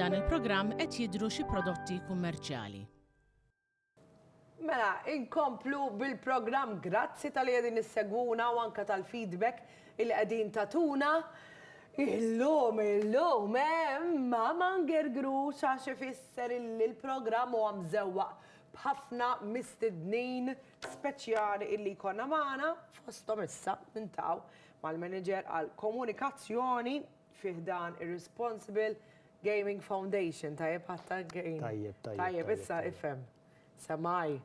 f'dan il-programm qed jidhru xi prodotti kummerċjali. Mela, inkomplu bil-programm, grazzi tal-li għedin nissegwuna u anka tal-feedback il-qegħdin tatuna. Illum, ma mangergru xax ifisser il-programm u għamżewwaq b'ħafna mistednin speċjali illi jkollna magħna fosthom issa nintaw mal-manager għal komunikazzjoni fih dan ir-Responsible Gaming Foundation. Tajjeb ħatta game. Tajjeb, issa ifhem. Samaj.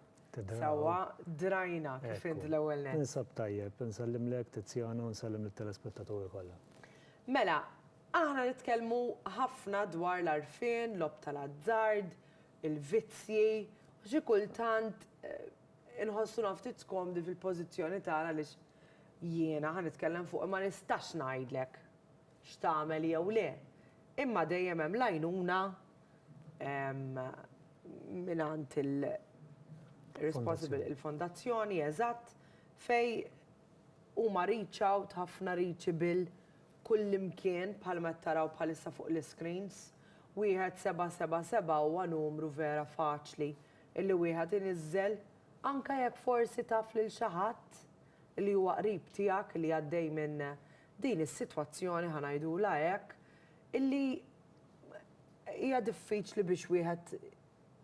Sawa drajna kif int l-ewwel net. Ninsab tajjeb, nsallimlek Tiziano u nsallim lit-telespettaturi kollha. Mela, aħna nitkellmu ħafna dwar l-arfien, lob tal-azzard, il-vizzji, u xi kultant inħossu ftit skomdi fil-pożizzjoni tagħna għaliex jiena ħa nitkellem fuq ma nistax ngħidlek x'tagħmel jew le. Imma dejjem hemm lajnuna mingħand il-Responsible il-Fondazzjoni eżatt fej huma reach out ħafna reachable kull imkien bħalma taraw bħalissa fuq l-screens. Wieħed 777 huwa numru vera faċli illi wieħed iniżżel anke jekk forsi taf lil xi ħadd li huwa qrib tiegħek li għaddej minn din is-sitwazzjoni ħanajdula hekk illi hija diffiċli biex wieħed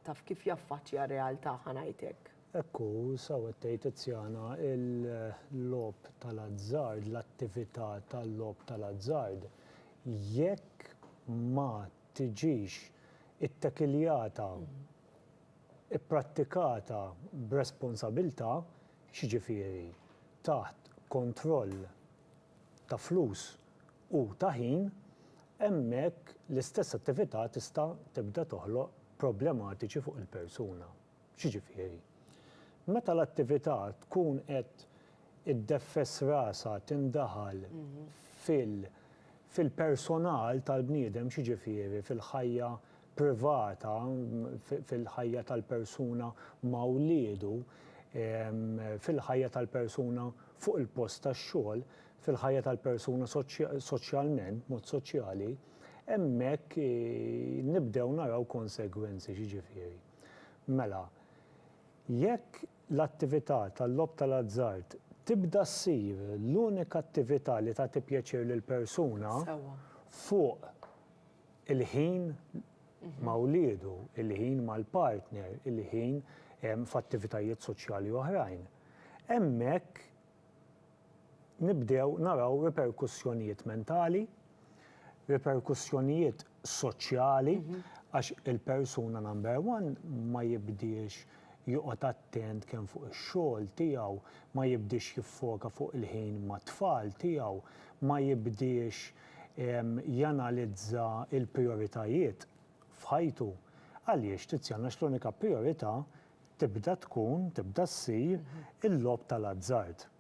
taf kif jaffaċċja r-realtà ħanajtek. Ekku, sawet tgħid Tiziana, il-lob tal-azzard, l-attività tal-lob tal-azzard, jekk ma tiġix ittekiljata, ipprattikata b'responsabbiltà, xiġifieri taħt kontroll ta' flus u ta' ħin, hemmhekk l-istess attività tista' tibda toħloq problematiċi fuq il-persuna. Xiġifieri. Meta l-attività tkun qed iddeffess rasa tindaħal fil-personal tal-bniedem xiġifieri fil-ħajja privata, fil-ħajja tal-persuna ma' wliedu, fil-ħajja tal-persuna fuq il-post tax-xogħol, fil-ħajja tal-persuna soċjalment, mod soċjali, hemmhekk nibdew naraw konsegwenzi xiġifieri. Mela, jekk l-attività tal-lob tal-azzard tibda ssir l-unika attività li tagħti pjaċir lill-persuna fuq il-ħin ma' wliedu, il-ħin mal-partner, il-ħin f'attivitajiet soċjali oħrajn. Hemmhekk nibdew naraw reperkussjonijiet mentali, reperkussjonijiet soċjali, għax il-persuna number one ma jibdiex joqgħod attent kemm fuq ix-xogħol tiegħu, ma jibdiex jiffoka fuq il-ħin mat-tfal tiegħu, ma jibdiex janalizza il-prijoritajiet f'ħajtu. Għaliex Tiziana l-unika priorità tibda ssir il-lob tal-azzard.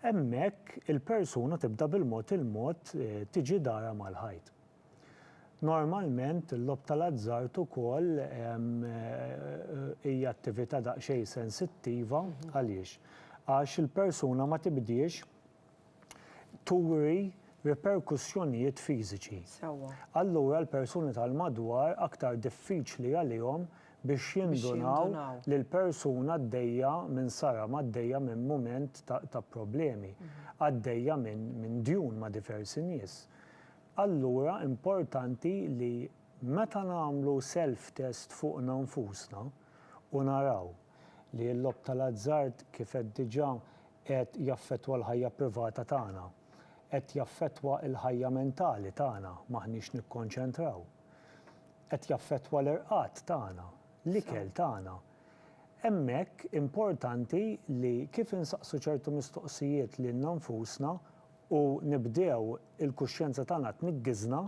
Hemmhekk il-persuna tibda bil-mod tiġi dara mal-ħajt. Normalment il-lob tal-azzard ukoll hija attività daqsxejn sensittiva għaliex għax il-persuna ma tibdiex turi reperkussjonijiet fiżiċi. Allura l-persuni tal-madwar aktar diffiċli għalihom biex jindunaw li l-persuna għaddejja minn sarama, għaddejja minn mument ta' problemi, għaddejja minn djun ma' diversi nies. Allura importanti li meta nagħmlu self-test fuqna nfusna u naraw li l-lob tal-azzard kif qed diġà qed jaffettwa l-ħajja privata tagħna, qed jaffettwa l-ħajja mentali tagħna maħniex nikkonċentraw, qed jaffettwa l-irqad tagħna, l-ikel tagħna. Hemmhekk importanti li kif insaqsu ċertu mistoqsijiet lilna nfusna u nibdew il-kuxjenza tagħna tniggżna,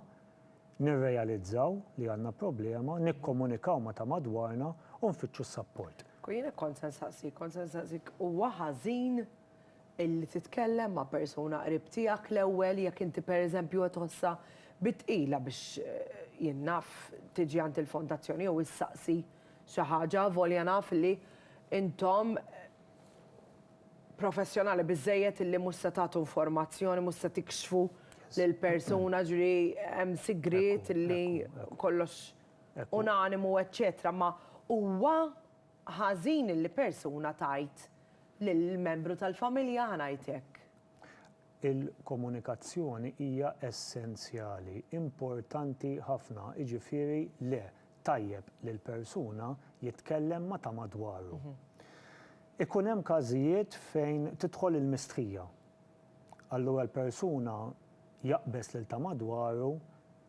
nirrealizzaw li għandna problema, nikkomunikaw ma ta' madwarna u nfittxu s-sapport. Jiena kont sensaqsik huwa ħażin illi titkellem ma' persuna qrib tiegħek l-ewwel jekk inti pereżempju qed tħossha bitqila biex jinnaf tiġi għand il-fondazzjoni jew issaqsi xi ħaġa volja naf li intom professjonali biżżejjed illi mhux se tagħtu informazzjoni, mhux se tikxfu l-persuna ġri hemm sigriet li kollox unanimu, eccetera, ma huwa ħażin li persuna tajt lill-membru tal-familja ħanajtek. Il-komunikazzjoni hija essenzjali, importanti ħafna, jiġifieri le tajjeb li l-persuna jitkellem ma ta' madwaru. Ikun hemm każijiet fejn tidħol il-mistrija. Allura l-persuna jaqbes lil ta' madwaru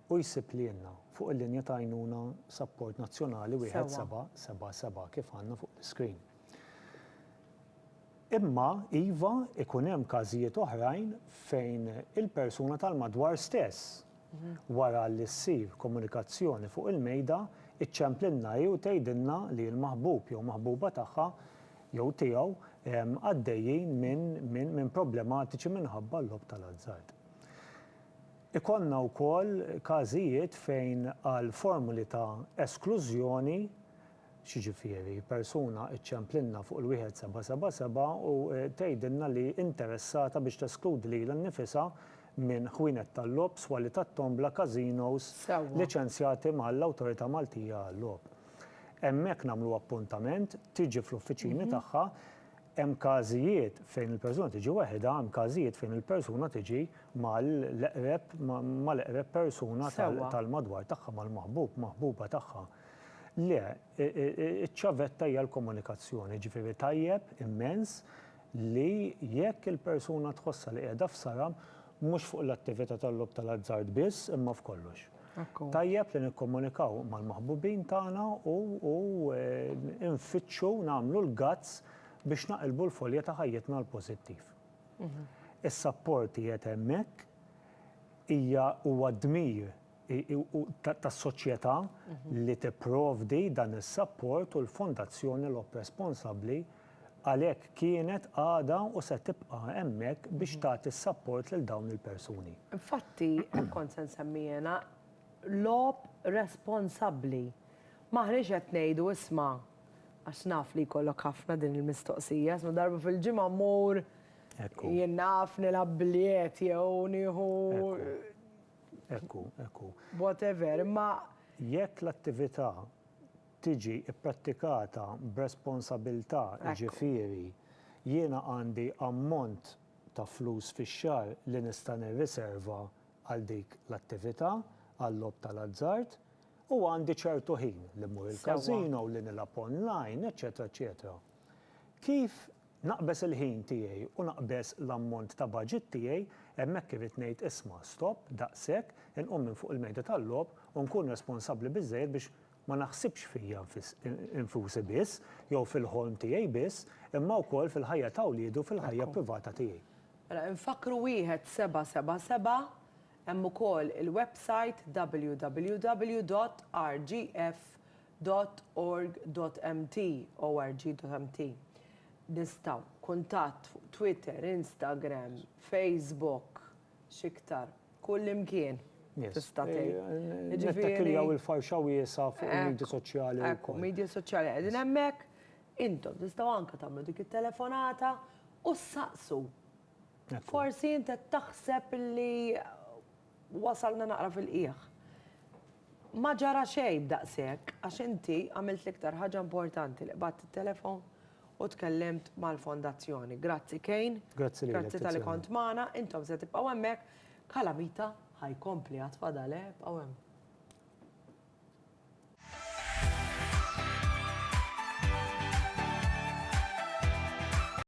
u jsib lilna fuq il-linja ta' għajnuna Support Nazzjonali 1777 kif għandna fuq l-iskrin. Imma iva ikun hemm każijiet oħrajn fejn il-persuna tal-madwar stess wara li ssir komunikazzjoni fuq il-mejda iċċemplilna jew tgħidilna li l-maħbub jew maħbuba tagħha jew tiegħu għaddejjin minn problematiċi minħabba l-lob tal-azzard. Ikonna wkoll każijiet fejn għal formuli ta' esklużjoni xiġifieri persuna iċċemplinna fuq il-1777 u tgħidilna li interessata biex teskludi lilha nnifisha minn ħwienet tal-lob, swali tat-tombla, casinos liċenzjati mal-Awtorità Maltija għall-lob. Hemmhekk nagħmlu appuntament, tiġi fl-uffiċini tagħha, hemm każijiet fejn il-persuna tiġi waħedha, hemm każijiet fejn il-persuna tiġi mal-eqreb persuna tal-madwar tagħha mal-maħbuba tagħha. Le, iċ-ċavetta hija l-komunikazzjoni, ġifieri tajjeb immens li jekk il-persuna tħossha li qiegħda f'saram mhux fuq l-attività tal-lob tal-azzard biss imma f'kollox. Tajjeb li nikkomunikaw mal-maħbubin tagħna u nfittxu nagħmlu l-gazz biex naqilbu l-folja ta' ħajjitna l-pożittiv. Is-sapport qiegħed hemmhekk hija huwa dmir tas-soċjetà li tipprovdi dan is-sapport u l-Fondazzjoni Lob Responsabbli għalhekk kienet għadha u se tibqa' hemmhekk biex tagħti s-sapport lil dawn il-persuni. Infatti, hekk kont se nsemmijena lob responsabbli. Maħniex qed ngħidu isma' għax naf li jkollok ħafna din il-mistoqsija, isma' darba fil-ġimgħa mmur jien naf nilgħab biljet jew nieħu Ekku. Whatever, imma jekk l-attività tiġi pprattikata b'responsabilità, ġifieri jiena għandi ammont ta' flus fix-xahar li nista' nirriserva għal dik l-attività għall-lob tal-azzard u għandi ċertu ħin li mmur il-casino li nilgħab online, eċetera, eċetera. Kif naqbes il-ħin tiegħi u naqbes l-ammont ta' budget tiegħi, hemmhekk kif ngħid isma' stop, daqshekk, inqum minn fuq il-mejda tal-lob u nkun responsabbli biżżejjed biex ma naħsibx fija infusi biss, jew fil-ħolm tiegħi biss, imma wkoll fil-ħajja ta' wliedu fil-ħajja privata tiegħi. Mela infakru 1777 hemm ukoll il-website www.rgf.org.mt. Nistaw kuntatt fuq Twitter, Instagram, Facebook, xiktar, kull imkien. Tista' tgħid. Nittakiljaw il-farxa wiesa fuq il-medja soċjali. Ekku, medja soċjali qegħdin hemmhekk, intom tistgħu anke tagħmlu dik it-telefonata u ssaqsu. Forsi inti taħseb li wasalna naqra fil-qiegħ. Ma ġara xejn daqshekk għax inti għamilt l-iktar ħaġa importanti li qbadt it-telefon u tkellimt mal-fondazzjoni. Grazzi Kejn. Grazzi tal-li kont magħna, intom se tibqgħu hemmhekk, kalamita ħajkompli għatfadalek, bqgħu hemm.